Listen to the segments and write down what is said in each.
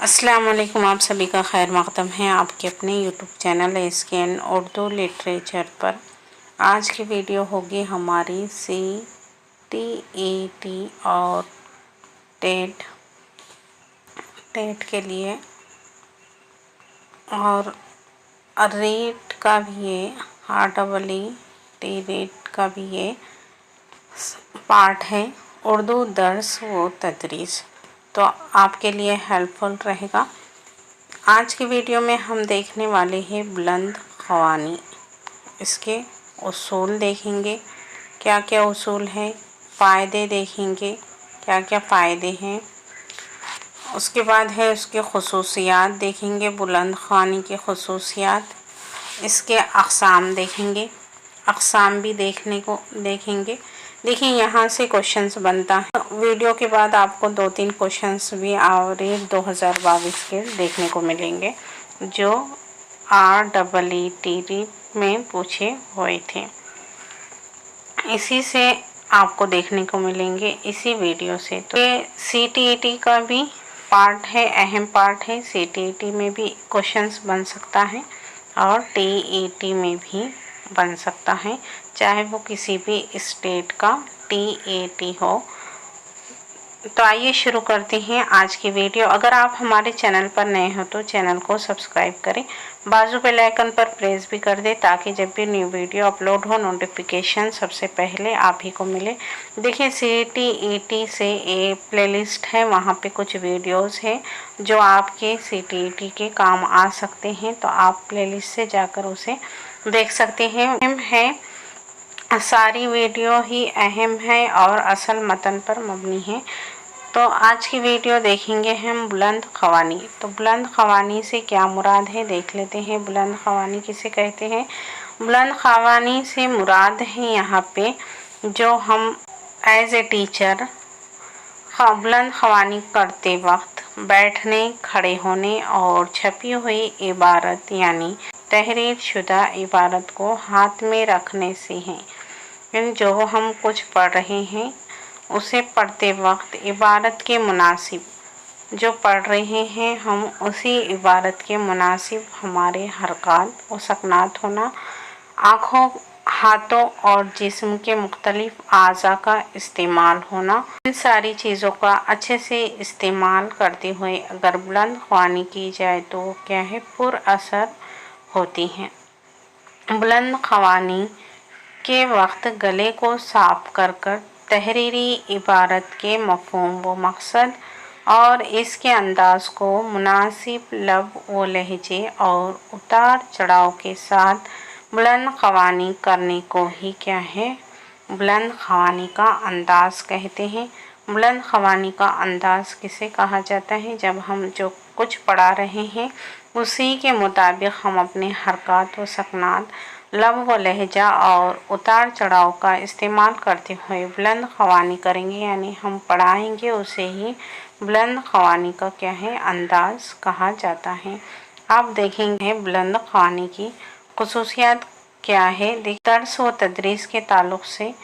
अस्सलाम वालेकुम। आप सभी का खैर मक़दम है आपके अपने YouTube channel SKN Urdu literature पर। आज की वीडियो होगी हमारी CTET और टेट के लिए, और रीट का भी ये REET रीट का भी ये पार्ट है, उर्दू दर्स व तदरीस, तो आपके लिए हेल्पफुल रहेगा। आज की वीडियो में हम देखने वाले हैं बुलंद ख़वानी। इसके उसूल देखेंगे, क्या क्या उसूल हैं, फ़ायदे देखेंगे, क्या क्या फ़ायदे हैं। उसके बाद है उसके ख़ुसूसियात देखेंगे, बुलंद ख़वानी के ख़ुसूसियात। इसके अक़साम देखेंगे, अक़साम भी देखेंगे। देखिए यहाँ से क्वेश्चंस बनता है। वीडियो के बाद आपको 2-3 क्वेश्चंस भी रीट 2022 के देखने को मिलेंगे, जो REET में पूछे हुए थे। इसी से आपको देखने को मिलेंगे इसी वीडियो से। तो ये CTET का भी पार्ट है, अहम पार्ट है। CTET में भी क्वेश्चंस बन सकता है और TET में भी बन सकता है, चाहे वो किसी भी स्टेट का TET हो। तो आइए शुरू करते हैं आज की वीडियो। अगर आप हमारे चैनल पर नए हो तो चैनल को सब्सक्राइब करें, बाजू बेल आइकन पर प्रेस भी कर दें, ताकि जब भी न्यू वीडियो अपलोड हो नोटिफिकेशन सबसे पहले आप ही को मिले। देखिए CTET से एक प्लेलिस्ट है, वहाँ पे कुछ वीडियोस हैं जो आपके CTET के काम आ सकते हैं, तो आप प्लेलिस्ट से जाकर उसे देख सकते हैं। सारी वीडियो ही अहम है और असल मतन पर मबनी है। तो आज की वीडियो देखेंगे हम बुलंद ख़वानी। तो बुलंद ख़वानी से क्या मुराद है देख लेते हैं। बुलंद ख़वानी किसे कहते हैं? बुलंद ख़वानी से मुराद है यहाँ पे जो हम एज ए टीचर बुलंद ख़वानी करते वक्त बैठने, खड़े होने और छपी हुई इबारत यानी तहरीर शुदा इबारत को हाथ में रखने से हैं। यानी जो हम कुछ पढ़ रहे हैं उसे पढ़ते वक्त इबारत के मुनासिब जो पढ़ रहे हैं हम उसी इबारत के मुनासिब हमारे हरकत व सकनात होना, आँखों, हाथों और जिस्म के मुख्तलिफ आज़ा का इस्तेमाल होना, इन सारी चीज़ों का अच्छे से इस्तेमाल करते हुए अगर बुलंद ख़वानी की जाए तो वो क्या है, पुर असर होती हैं। बुलंद ख़वानी के वक्त गले को साफ कर तहरीरी इबारत के मफ़हूम व मकसद और इसके अंदाज़ को मुनासिब लब व लहजे और उतार चढ़ाव के साथ बुलंद ख़वानी करने को ही क्या है, बुलंद ख़वानी का अंदाज़ कहते हैं। बुलंद ख़वानी का अंदाज़ किसे कहा जाता है? जब हम जो कुछ पढ़ा रहे हैं उसी के मुताबिक हम अपने हरकत व सकनात, लब व लहजा और उतार चढ़ाव का इस्तेमाल करते हुए बुलंद ख़वानी करेंगे, यानी हम पढ़ाएंगे उसे ही बुलंद ख़वानी का क्या है, अंदाज़ कहा जाता है। आप देखेंगे बुलंद ख़वानी की ख़ुसूसियात क्या है। दर्स व तदरीस के ताल्लुक़ से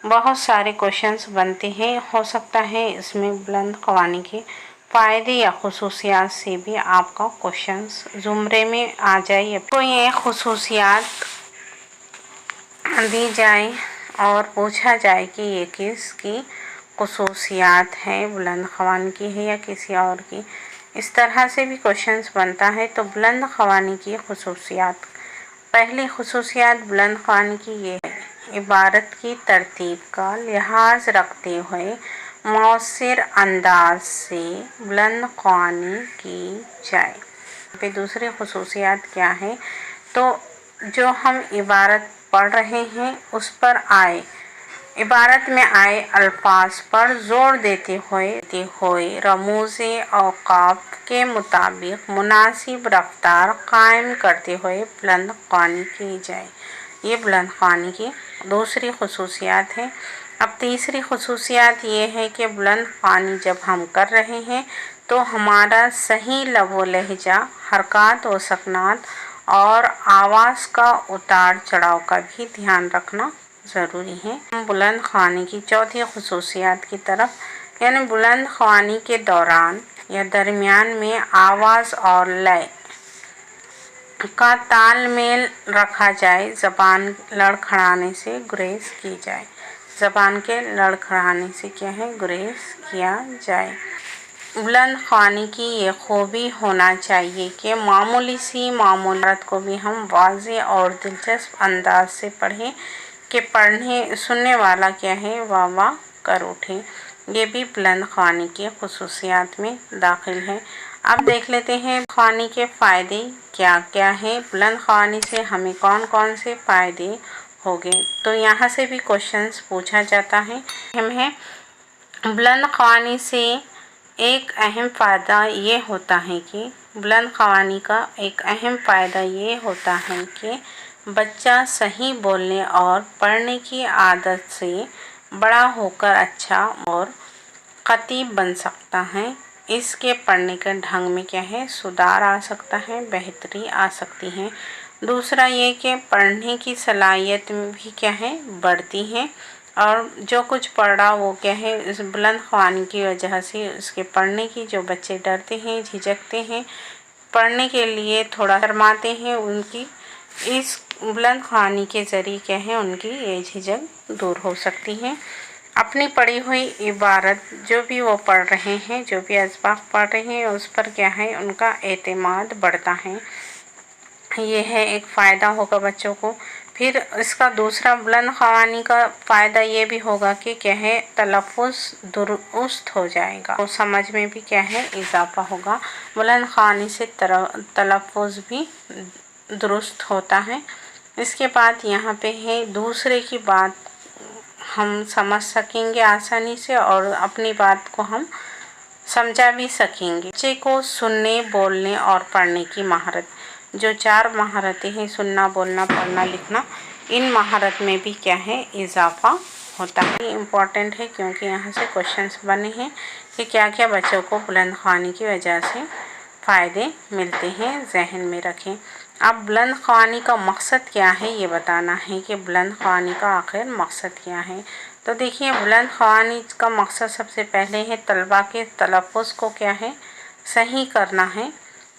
बहुत सारे क्वेश्चंस बनते हैं, हो सकता है इसमें बुलंद ख़वानी के फ़ायदे या ख़ुसूसियात से भी आपका क्वेश्चंस ज़ुमरे में आ जाए। तो ये ख़ुसूसियात दी जाए और पूछा जाए कि ये किसकी ख़ुसूसियात है, बुलंद ख़वानी की है या किसी और की, इस तरह से भी क्वेश्चंस बनता है। तो बुलंद ख़वानी की ख़ुसूसियात, पहली ख़ुसूसियात बुलंद ख़वानी की ये है, इबारत की तरतीब का लिहाज रखते हुए मौसर अंदाज से बुलंद ख़वानी की जाए। फिर दूसरी ख़ुसूसियात क्या है, तो जो हम इबारत पढ़ रहे हैं उस पर इबारत में आए अल्फाज पर जोर देते हुए रमूज़े औक़ाफ़ के मुताबिक मुनासिब रफ्तार कायम करते हुए बुलंद ख़वानी की जाए। ये बुलंद ख़वानी की दूसरी ख़ुसूसियात है। अब तीसरी ख़ुसूसियात ये है कि बुलंद ख़वानी जब हम कर रहे हैं तो हमारा सही लब व लहजा, हरकत व सकनात और आवाज़ का उतार चढ़ाव का भी ध्यान रखना ज़रूरी है। बुलंद ख़वानी की चौथी ख़ुसूसियात की तरफ, यानी बुलंद ख़वानी के दौरान या दरमियान में आवाज़ और लय का तालमेल रखा जाए, ज़बान लड़खड़ाने से गुरेज की जाए। ज़बान के लड़खड़ाने से क्या है, गुरेज किया जाए। बुलंद ख़वानी की ये खूबी होना चाहिए कि मामूली सी मामूलात को भी हम वाज़ेह और दिलचस्प अंदाज से पढ़ें कि पढ़ने सुनने वाला क्या है, वाह वाह कर उठे। ये भी बुलंद ख़वानी की ख़ुसूसियात में दाखिल है। अब देख लेते हैं ख़वानी के फ़ायदे क्या क्या हैं। बुलंद ख़वानी से हमें कौन कौन से फ़ायदे होंगे, तो यहाँ से भी क्वेश्चंस पूछा जाता है। बुलंद ख़वानी से एक अहम फ़ायदा ये होता है कि बुलंद ख़वानी का एक अहम फ़ायदा ये होता है कि बच्चा सही बोलने और पढ़ने की आदत से बड़ा होकर अच्छा और ख़तीब बन सकता है। इसके पढ़ने के ढंग में क्या है, सुधार आ सकता है, बेहतरी आ सकती है। दूसरा ये कि पढ़ने की सलाहियत में भी क्या है, बढ़ती है और जो कुछ पढ़ रहा वो क्या है, इस बुलंद ख़वानी की वजह से उसके पढ़ने की, जो बच्चे डरते हैं, झिझकते हैं, पढ़ने के लिए थोड़ा शर्माते हैं, उनकी इस बुलंद ख़वानी के ज़रिए क्या है, उनकी ये झिझक दूर हो सकती है। अपनी पढ़ी हुई इबारत जो भी वो पढ़ रहे हैं, जो भी अज़बाक पढ़ रहे हैं, उस पर क्या है, उनका एतमाद बढ़ता है। ये है एक फ़ायदा होगा बच्चों को। फिर इसका दूसरा बुलंद ख़वानी का फ़ायदा ये भी होगा कि क्या है, तलफ़्फ़ुज़ दुरुस्त हो जाएगा, तो समझ में भी क्या है, इजाफ़ा होगा। बुलंद ख़वानी से तलफ़्फ़ुज़ भी दुरुस्त होता है। इसके बाद यहाँ पे है दूसरे की बात हम समझ सकेंगे आसानी से और अपनी बात को हम समझा भी सकेंगे। बच्चे को सुनने, बोलने और पढ़ने की महारत, जो 4 महारतें हैं, सुनना, बोलना, पढ़ना, लिखना, इन महारत में भी क्या है, इजाफ़ा होता है। इम्पॉर्टेंट है क्योंकि यहाँ से क्वेश्चंस बने हैं कि क्या क्या बच्चों को बुलंद ख़वानी की वजह से फ़ायदे मिलते हैं, जहन में रखें। अब बुलंद ख़वानी का मकसद क्या है, ये बताना है कि बुलंद ख़वानी का आखिर मकसद क्या है। तो देखिए, बुलंद ख़वानी का मकसद सबसे पहले है तलबा के तलफ़्फ़ुज़ को क्या है, सही करना है।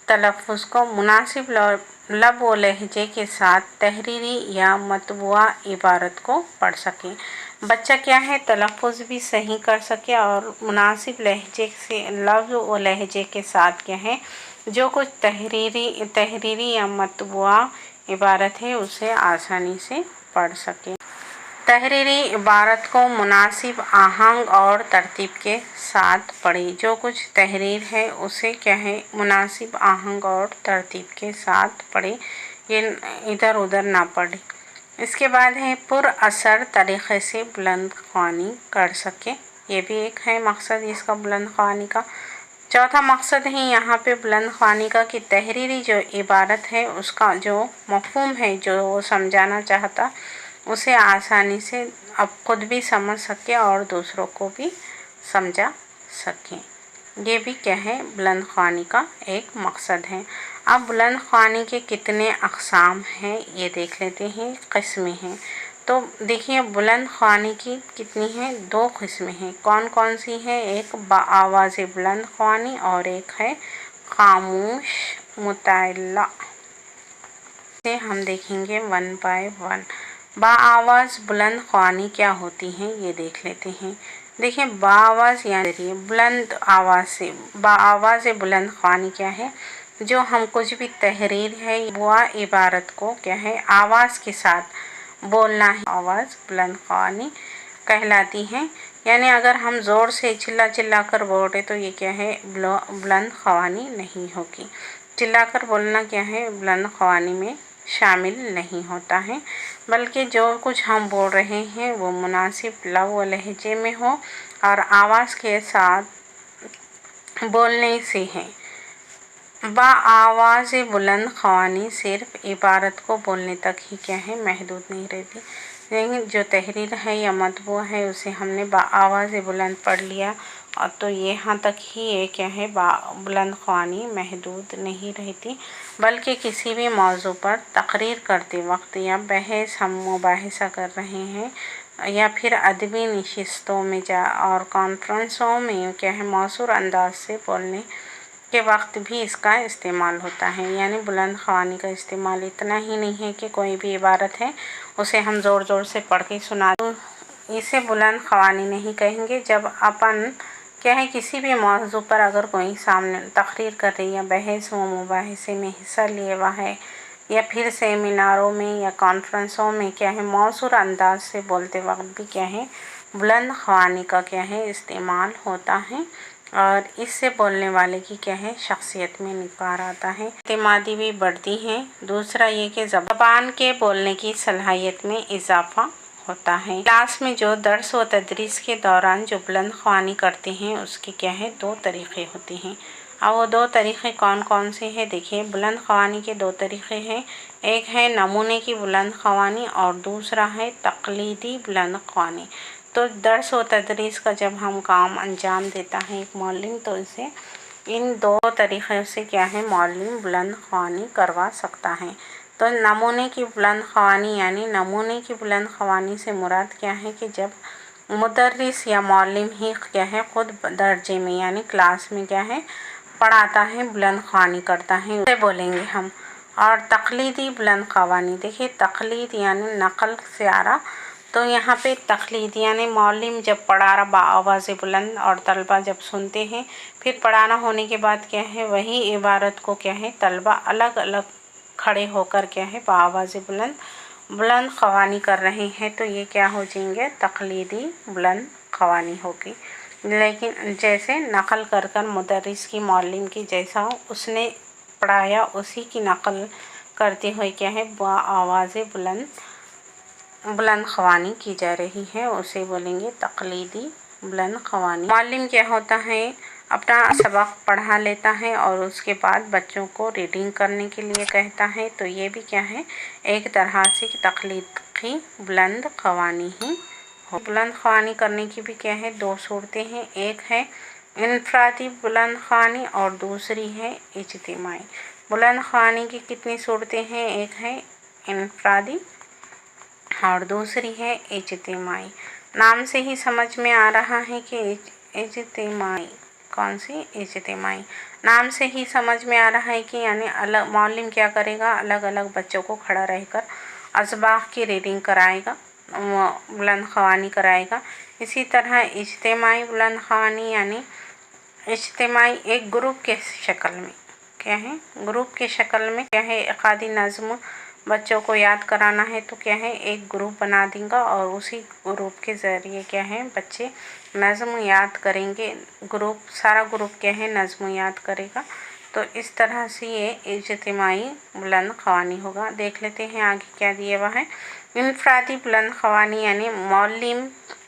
तलफ़्फ़ुज़ को मुनासिब लब व लहजे के साथ तहरीरी या मतबूआ इबारत को पढ़ सके। बच्चा क्या है, तलफ़्फ़ुज़ भी सही कर सके और मुनासिब लहजे से, लफ्ज़ व लहजे के साथ क्या है, जो कुछ तहरीरी या मतबूआ इबारत है उसे आसानी से पढ़ सके। तहरीरी इबारत को मुनासिब आहंग और तरतीब के साथ पढ़े। जो कुछ तहरीर है उसे क्या है, मुनासिब आहंग और तरतीब के साथ पढ़े, ये इधर उधर ना पढ़े। इसके बाद है पुरअसर तरीक़े से बुलंद ख़वानी कर सके। ये भी एक है मकसद इसका बुलंद ख़वानी का। चौथा मकसद है यहाँ पे बुलंद ख़वानी का कि तहरीरी जो इबारत है उसका जो मफ़हूम है, जो वो समझाना चाहता, उसे आसानी से अब खुद भी समझ सके और दूसरों को भी समझा सकें। ये भी क्या है, बुलंद ख़वानी का एक मकसद है। अब बुलंद ख़वानी के कितने अक़साम हैं ये देख लेते हैं, क़िस्में हैं। तो देखिए, बुलंद ख़वानी की कितनी हैं, 2 क़िस्में हैं। कौन कौन सी हैं, एक बाआवाज़ बुलंद ख़वानी और एक है ख़ामोश मुतअल्ला। से हम देखेंगे 1 बाय 1। बाआवाज़ बुलंद ख़वानी क्या होती हैं ये देख लेते हैं। देखिए, बाआवाज़ यानी बुलंद आवाज़ से, बाआवाज़ बुलंद ख़वानी क्या है, जो हम कुछ भी तहरीर है वह इबारत को क्या है, आवाज़ के साथ बोलना है, आवाज़ बुलंद ख़वानी कहलाती है। यानी अगर हम ज़ोर से चिल्ला चिल्ला कर बोल रहे तो ये क्या है, बुलंद ख़वानी नहीं होगी। चिल्ला कर बोलना क्या है, बुलंद ख़वानी में शामिल नहीं होता है, बल्कि जो कुछ हम बोल रहे हैं वो मुनासिब लव व लहजे में हो और आवाज़ के साथ बोलने से है। बाआवाज़ बुलंद ख़वानी सिर्फ़ इबारत को बोलने तक ही क्या है, महदूद नहीं रहती। लेकिन जो तहरीर है या मतबू है उसे हमने बाआवाज़ बुलंद पढ़ लिया और तो यहाँ तक ही ये क्या है, बुलंद ख़वानी महदूद नहीं रहती, बल्कि किसी भी मौजू पर तकरीर करते वक्त या बहस हम मुबाहिसा कर रहे हैं या फिर अदबी नशिस्तों में और कॉन्फ्रेंसों में क्या है मौसूर अंदाज से बोलने के वक्त भी इसका इस्तेमाल होता है। यानी बुलंद ख़वानी का इस्तेमाल इतना ही नहीं है कि कोई भी इबारत है उसे हम ज़ोर ज़ोर से पढ़ के सुना तो इसे बुलंद ख़वानी नहीं कहेंगे। जब अपन क्या है किसी भी मौजू पर अगर कोई सामने तकरीर कर रही या बहस व मुबाहिसे में हिस्सा लिए हुआ है या फिर सेमिनारों में या कॉन्फ्रेंसों में क्या है मौसूर अंदाज से बोलते वक्त भी क्या है बुलंद ख़वानी का क्या है इस्तेमाल होता है और इससे बोलने वाले की क्या है शख्सियत में निखार आता है, एतमादी भी बढ़ती है। दूसरा ये कि ज़बान के बोलने की सलाहियत में इजाफा होता है। क्लास में जो दर्स व तदरीस के दौरान जो बुलंद ख़वानी करते हैं उसके क्या है 2 तरीक़े होते हैं। अब वो 2 तरीक़े कौन कौन से हैं देखिए। बुलंद ख़वानी के 2 तरीक़े हैं, एक है नमूने की बुलंद ख़वानी और दूसरा है तक़लीदी बुलंद ख़वानी। तो दर्स व तदरीस का जब हम काम अंजाम देता है एक मौल्लिम तो इसे इन 2 तरीक़े से क्या है मौल्लिम बुलंद ख़वानी करवा सकता है। तो नमूने की बुलंद ख़वानी यानी नमूने की बुलंद ख़वानी से मुराद क्या है कि जब मुदर्रिस या मौल्लिम ही क्या है ख़ुद दर्जे में यानी क्लास में क्या है पढ़ाता है बुलंद ख़वानी करता है उसे बोलेंगे हम। और तक़लीदी बुलंद ख़वानी देखिए तक़लीद यानी नक़ल से आ रहा, तो यहाँ पे तक़लीद यानी मौल्लिम जब पढ़ा रहा आवाज़ बुलंद और तलबा जब सुनते हैं फिर पढ़ाना होने के बाद क्या है वही इबारत को क्या है तलबा अलग अलग खड़े होकर क्या है आवाज़ बुलंद ख़वानी कर रहे हैं, तो ये क्या हो जाएंगे तक़लीदी बुलंद ख़वानी होगी। लेकिन जैसे नक़ल कर कर मुदर्रिस की मौल्लिम की जैसा उसने पढ़ाया उसी की नक़ल करते हुए क्या है आवाज़ बुलंद ख़वानी की जा रही है, उसे बोलेंगे तक़लीदी बुलंद ख़वानी। मौल्लिम क्या होता है अपना सबक पढ़ा लेता है और उसके बाद बच्चों को रीडिंग करने के लिए कहता है, तो ये भी क्या है एक तरह से तक़लीद की बुलंद ख़वानी ही हो। बुलंद ख़वानी करने की भी क्या है 2 सूरतें हैं, एक है इनफ़रादी बुलंद ख़वानी और दूसरी है इज्तिमाई। बुलंद ख़वानी की कितनी सूरतें हैं, एक है इनफ़रादी और दूसरी है इज्तिमाई। नाम से ही समझ में आ रहा है कि इज्तिमाई कौन सी इज्तिमाई, नाम से ही समझ में आ रहा है कि यानी अलग मौल्लिम क्या करेगा अलग अलग बच्चों को खड़ा रहकर असबाक़ की रीडिंग कराएगा बुलंद ख़वानी कराएगा। इसी तरह इज्तिमाई बुलंद ख़वानी यानी इज्तिमाई एक ग्रुप के शक्ल में क्या है ग्रुप के शक्ल में क्या है इक़ादी नज़्म बच्चों को याद कराना है तो क्या है एक ग्रुप बना देगा और उसी ग्रुप के ज़रिए क्या है बच्चे नज़्म याद करेंगे। ग्रुप सारा ग्रुप क्या है नज़्म याद करेगा, तो इस तरह से ये इज्तिमाई बुलंद ख़वानी होगा। देख लेते हैं आगे क्या दिया हुआ है। इनफ़रादी बुलंद ख़वानी यानी मौल्लिम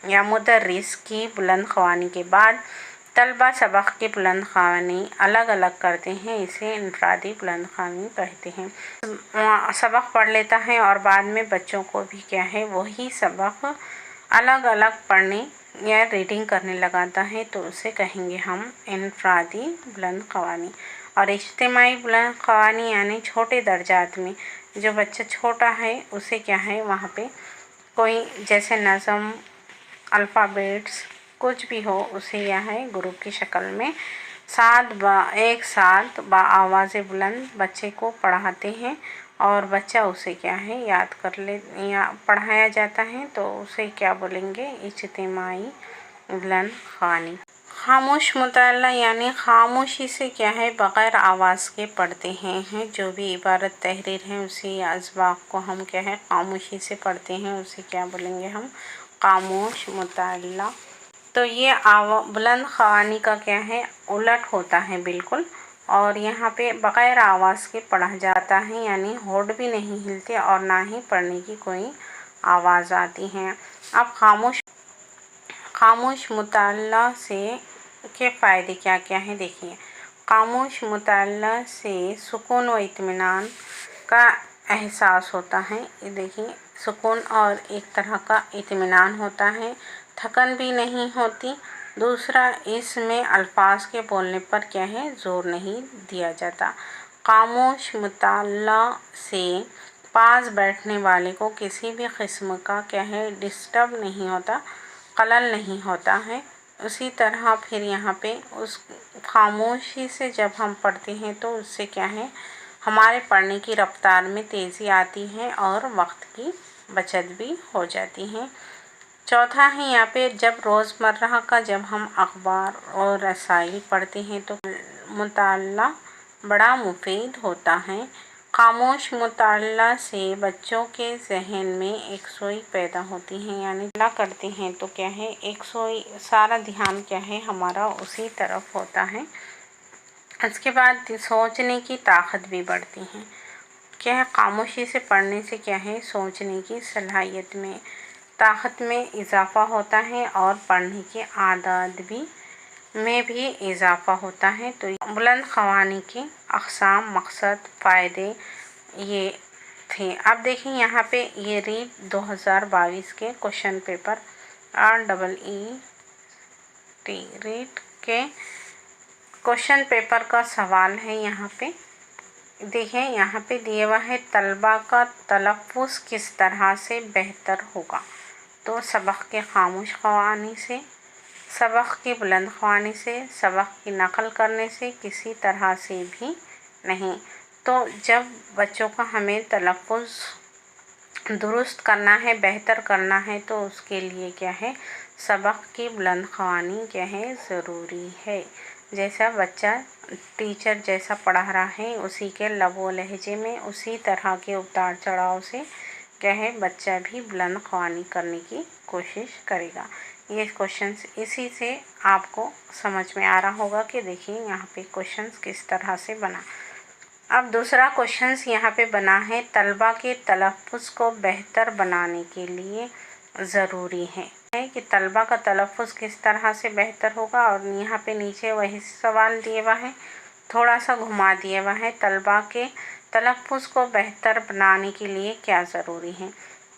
या मुदर्रिस की बुलंद ख़वानी के बाद तलबा सबक की बुलंद ख़वानी अलग अलग करते हैं, इसे इनफ़रादी बुलंद ख़वानी कहते हैं। सबक पढ़ लेता है और बाद में बच्चों को भी क्या है वही सबक अलग अलग पढ़ने या रीडिंग करने लगाता है, तो उसे कहेंगे हम इनफ़रादी बुलंद ख़वानी। और इज्तिमाई बुलंद ख़वानी यानी छोटे दर्जात में जो बच्चा छोटा है उसे क्या है वहाँ पे कोई जैसे नज़म अल्फ़ाबेट्स कुछ भी हो उसे यह है ग्रुप की शक्ल में एक साथ आवाज़ बुलंद बच्चे को पढ़ाते हैं और बच्चा उसे क्या है याद कर ले या पढ़ाया जाता है, तो उसे क्या बोलेंगे इज्तिमाई बुलंद ख़वानी। ख़ामोश मुताला यानी ख़ामोशी से क्या है बग़ैर आवाज़ के पढ़ते हैं जो भी इबारत तहरीर है उसी असबाक़ को हम क्या है ख़ामोशी से पढ़ते हैं, उसे क्या बोलेंगे हम ख़ामोश मुताला। तो ये बुलंद ख़वानी का क्या है उलट होता है बिल्कुल, और यहाँ पे बग़ैर आवाज़ के पढ़ा जाता है यानी होठ भी नहीं हिलते और ना ही पढ़ने की कोई आवाज़ आती है। अब ख़ामोश मुताला से के फ़ायदे क्या क्या हैं देखिए। ख़ामोश मुताला से सुकून व इत्मीनान का एहसास होता है, ये देखिए सुकून और एक तरह का इत्मीनान होता है, थकन भी नहीं होती। दूसरा इसमें अल्फाज के बोलने पर क्या है ज़ोर नहीं दिया जाता। ख़ामोश मुताला से पास बैठने वाले को किसी भी किस्म का क्या है डिस्टर्ब नहीं होता, खलल नहीं होता है। उसी तरह फिर यहाँ पे उस खामोशी से जब हम पढ़ते हैं तो उससे क्या है हमारे पढ़ने की रफ्तार में तेज़ी आती है और वक्त की बचत भी हो जाती है। चौथा है यहाँ पे जब रोज़मर्रा का जब हम अखबार और रसाइल पढ़ते हैं तो मुताला बड़ा मुफीद होता है। खामोश मुताला से बच्चों के जहन में एक सोई पैदा होती है, यानी मुताला करते हैं तो क्या है एक सोई, सारा ध्यान क्या है हमारा उसी तरफ होता है। इसके बाद सोचने की ताकत भी बढ़ती है। क्या है खामोशी से पढ़ने से क्या है सोचने की सलाहियत में ताकत में इजाफ़ा होता है और पढ़ने की आदत में भी इजाफ़ा होता है। तो बुलंद ख़वानी के अक़साम, मकसद, फ़ायदे ये थे। अब देखिए यहाँ पे ये रीड 2022 के क्वेश्चन पेपर REET रीड के क्वेश्चन पेपर का सवाल है। यहाँ पे देखिए यहाँ पे दिया हुआ है तलबा का तलफ़्फ़ुज़ किस तरह से बेहतर होगा। तो सबक के खामोश ख़वानी से, सबक की बुलंद ख़वानी से, सबक की नक़ल करने से, किसी तरह से भी नहीं। तो जब बच्चों का हमें तलफ़्फ़ुज़ दुरुस्त करना है, बेहतर करना है तो उसके लिए क्या है सबक की बुलंद ख़वानी क्या है ज़रूरी है। जैसा बच्चा टीचर जैसा पढ़ा रहा है उसी के लबो लहजे में, उसी तरह के उतार चढ़ाव से क्या है बच्चा भी बुलंद ख़वानी करने की कोशिश करेगा। ये क्वेश्चंस इसी से आपको समझ में आ रहा होगा कि देखिए यहाँ पे क्वेश्चंस किस तरह से बना। अब दूसरा क्वेश्चंस यहाँ पे बना है तलबा के तलफ़्फ़ुज़ को बेहतर बनाने के लिए ज़रूरी है कि तलबा का तलफ़्फ़ुज़ किस तरह से बेहतर होगा। और यहाँ पे नीचे वही सवाल दिया हुआ है, थोड़ा सा घुमा दिया हुआ है तलबा के तलफ़्फ़ुज़ को बेहतर बनाने के लिए क्या ज़रूरी है।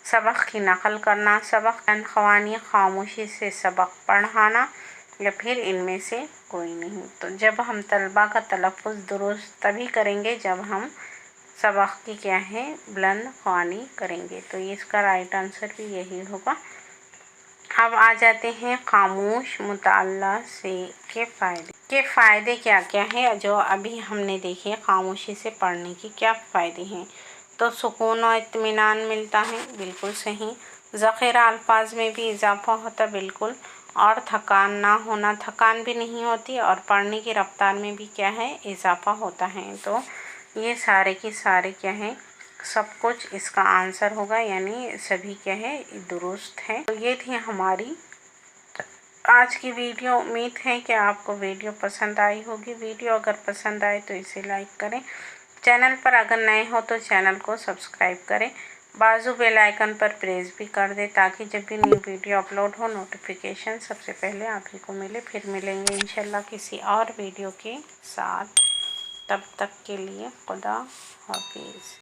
सबक की नक़ल करना, सबक ख़वानी, खामोशी से सबक पढ़ाना या फिर इनमें से कोई नहीं। तो जब हम तलबा का तलफ़्फ़ुज़ दुरुस्त तभी करेंगे जब हम सबक की क्या है बुलंद ख़वानी करेंगे। तो इसका राइट आंसर भी यही होगा। अब आ जाते हैं खामोश मुताला से के फ़ायदे क्या क्या है जो अभी हमने देखे खामोशी से पढ़ने की क्या फ़ायदे हैं। तो सुकून और इत्मीनान मिलता है, बिल्कुल सही। ज़ख़ीरा अल्फाज में भी इजाफ़ा होता, बिल्कुल। और थकान ना होना, थकान भी नहीं होती और पढ़ने की रफ्तार में भी क्या है इजाफ़ा होता है। तो ये सारे के सारे क्या है सब कुछ इसका आंसर होगा, यानी सभी क्या है दुरुस्त है। तो ये थी हमारी आज की वीडियो। उम्मीद है कि आपको वीडियो पसंद आई होगी। वीडियो अगर पसंद आए तो इसे लाइक करें। चैनल पर अगर नए हो तो चैनल को सब्सक्राइब करें। बाजू बेल आइकन पर प्रेस भी कर दें ताकि जब भी न्यू वीडियो अपलोड हो नोटिफिकेशन सबसे पहले आप ही को मिले। फिर मिलेंगे इंशाल्लाह किसी और वीडियो के साथ। तब तक के लिए खुदा हाफिज़।